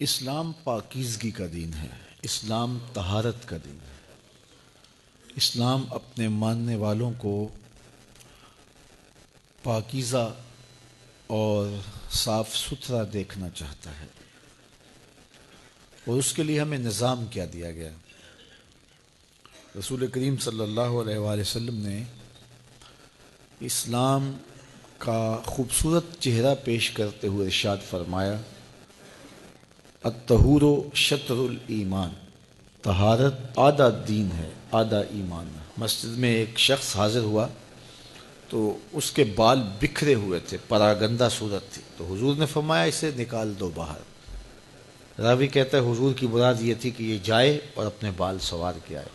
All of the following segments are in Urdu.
اسلام پاکیزگی کا دین ہے، اسلام طہارت کا دین ہے۔ اسلام اپنے ماننے والوں کو پاکیزہ اور صاف ستھرا دیکھنا چاہتا ہے، اور اس کے لیے ہمیں نظام کیا دیا گیا۔ رسول کریم صلی اللہ علیہ وآلہ وسلم نے اسلام کا خوبصورت چہرہ پیش کرتے ہوئے ارشاد فرمایا، الطہور شطر الایمان، طہارت آدھا دین ہے، آدھا ایمان ہے۔ مسجد میں ایک شخص حاضر ہوا تو اس کے بال بکھرے ہوئے تھے، پراگندہ صورت تھی، تو حضور نے فرمایا اسے نکال دو باہر۔ راوی کہتا ہے حضور کی مراد یہ تھی کہ یہ جائے اور اپنے بال سنوار کے آئے،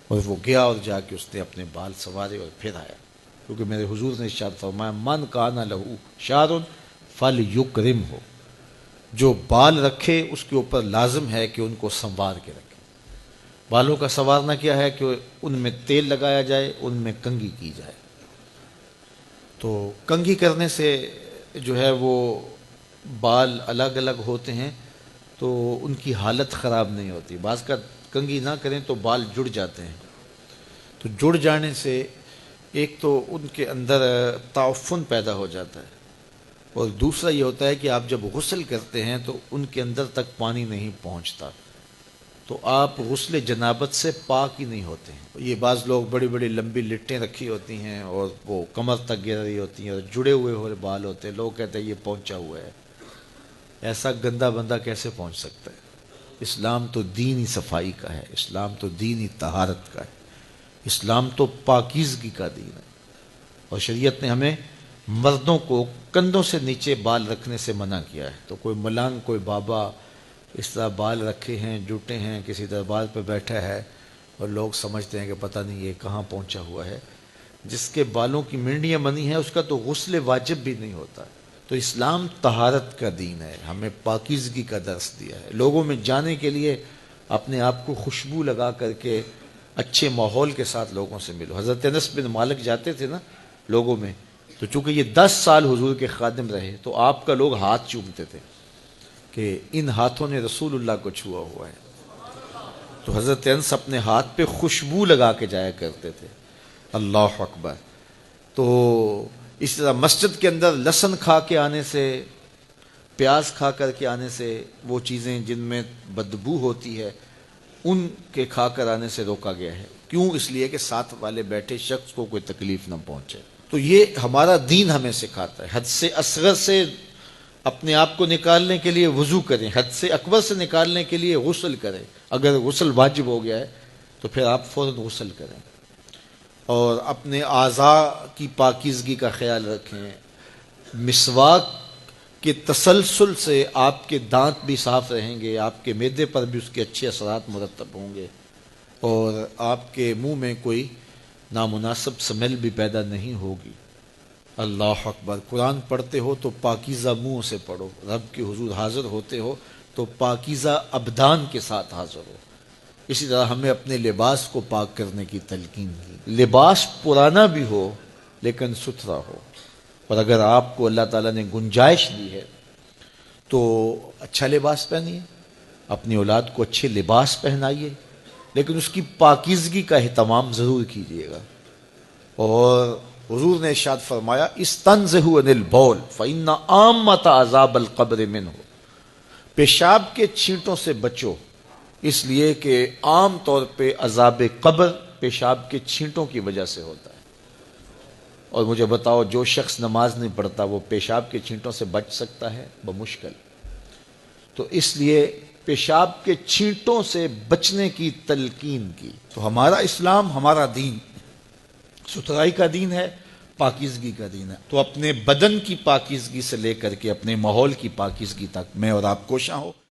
اور وہ گیا اور جا کے اس نے اپنے بال سنوارے اور پھر آیا، کیونکہ میرے حضور نے ارشاد فرمایا من کان لہ شعر فلیکرمہ، جو بال رکھے اس کے اوپر لازم ہے کہ ان کو سنوار کے رکھے۔ بالوں کا سنوارنا کیا ہے کہ ان میں تیل لگایا جائے، ان میں کنگھی کی جائے۔ تو کنگھی کرنے سے جو ہے وہ بال الگ الگ ہوتے ہیں تو ان کی حالت خراب نہیں ہوتی۔ بعض کا کنگھی نہ کریں تو بال جڑ جاتے ہیں، تو جڑ جانے سے ایک تو ان کے اندر تعفن پیدا ہو جاتا ہے، اور دوسرا یہ ہوتا ہے کہ آپ جب غسل کرتے ہیں تو ان کے اندر تک پانی نہیں پہنچتا، تو آپ غسل جنابت سے پاک ہی نہیں ہوتے ہیں۔ یہ بعض لوگ بڑی بڑی لمبی لٹیں رکھی ہوتی ہیں اور وہ کمر تک گر رہی ہوتی ہیں اور جڑے ہوئے بال ہوتے ہیں، لوگ کہتے ہیں یہ پہنچا ہوا ہے۔ ایسا گندا بندہ کیسے پہنچ سکتا ہے؟ اسلام تو دینی صفائی کا ہے، اسلام تو دینی طہارت کا ہے، اسلام تو پاکیزگی کا دین ہے، اور شریعت نے ہمیں مردوں کو کندھوں سے نیچے بال رکھنے سے منع کیا ہے۔ تو کوئی ملنگ، کوئی بابا اس طرح بال رکھے ہیں، جوٹے ہیں، کسی دربار پہ بیٹھا ہے اور لوگ سمجھتے ہیں کہ پتہ نہیں یہ کہاں پہنچا ہوا ہے، جس کے بالوں کی منڈیاں بنی ہیں اس کا تو غسل واجب بھی نہیں ہوتا۔ تو اسلام طہارت کا دین ہے، ہمیں پاکیزگی کا درس دیا ہے۔ لوگوں میں جانے کے لیے اپنے آپ کو خوشبو لگا کر کے اچھے ماحول کے ساتھ لوگوں سے ملو۔ حضرت انس بن مالک جاتے تھے نا لوگوں میں، تو چونکہ یہ 10 سال حضور کے خادم رہے تو آپ کا لوگ ہاتھ چومتے تھے کہ ان ہاتھوں نے رسول اللہ کو چھوا ہوا ہے، تو حضرت انس اپنے ہاتھ پہ خوشبو لگا کے جایا کرتے تھے۔ اللہ اکبر۔ تو اس طرح مسجد کے اندر لہسن کھا کے آنے سے، پیاز کھا کر کے آنے سے، وہ چیزیں جن میں بدبو ہوتی ہے ان کے کھا کر آنے سے روکا گیا ہے۔ کیوں؟ اس لیے کہ ساتھ والے بیٹھے شخص کو کوئی تکلیف نہ پہنچے۔ تو یہ ہمارا دین ہمیں سکھاتا ہے۔ حد سے اصغر سے اپنے آپ کو نکالنے کے لیے وضو کریں، حد سے اکبر سے نکالنے کے لیے غسل کریں۔ اگر غسل واجب ہو گیا ہے تو پھر آپ فوراً غسل کریں، اور اپنے اعضاء کی پاکیزگی کا خیال رکھیں۔ مسواک کے تسلسل سے آپ کے دانت بھی صاف رہیں گے، آپ کے معدے پر بھی اس کے اچھے اثرات مرتب ہوں گے، اور آپ کے منہ میں کوئی نامناسب سمیل بھی پیدا نہیں ہوگی۔ اللہ اکبر۔ قرآن پڑھتے ہو تو پاکیزہ منہ سے پڑھو، رب کے حضور حاضر ہوتے ہو تو پاکیزہ ابدان کے ساتھ حاضر ہو۔ اسی طرح ہمیں اپنے لباس کو پاک کرنے کی تلقین کی۔ لباس پرانا بھی ہو لیکن ستھرا ہو، اور اگر آپ کو اللہ تعالیٰ نے گنجائش دی ہے تو اچھا لباس پہنیے، اپنی اولاد کو اچھے لباس پہنائیے، لیکن اس کی پاکیزگی کا اہتمام ضرور کیجیے گا۔ اور حضور نے ارشاد فرمایا استنزہوا عن البول فإن عامۃ عذاب القبر منہ، پیشاب کے چھینٹوں سے بچو، اس لیے کہ عام طور پہ عذاب قبر پیشاب کے چھینٹوں کی وجہ سے ہوتا ہے۔ اور مجھے بتاؤ جو شخص نماز نہیں پڑھتا وہ پیشاب کے چھینٹوں سے بچ سکتا ہے؟ بمشکل۔ تو اس لیے پیشاب کے چھینٹوں سے بچنے کی تلقین کی۔ تو ہمارا اسلام، ہمارا دین ستھرائی کا دین ہے، پاکیزگی کا دین ہے۔ تو اپنے بدن کی پاکیزگی سے لے کر کے اپنے ماحول کی پاکیزگی تک میں اور آپ کوشاں ہو۔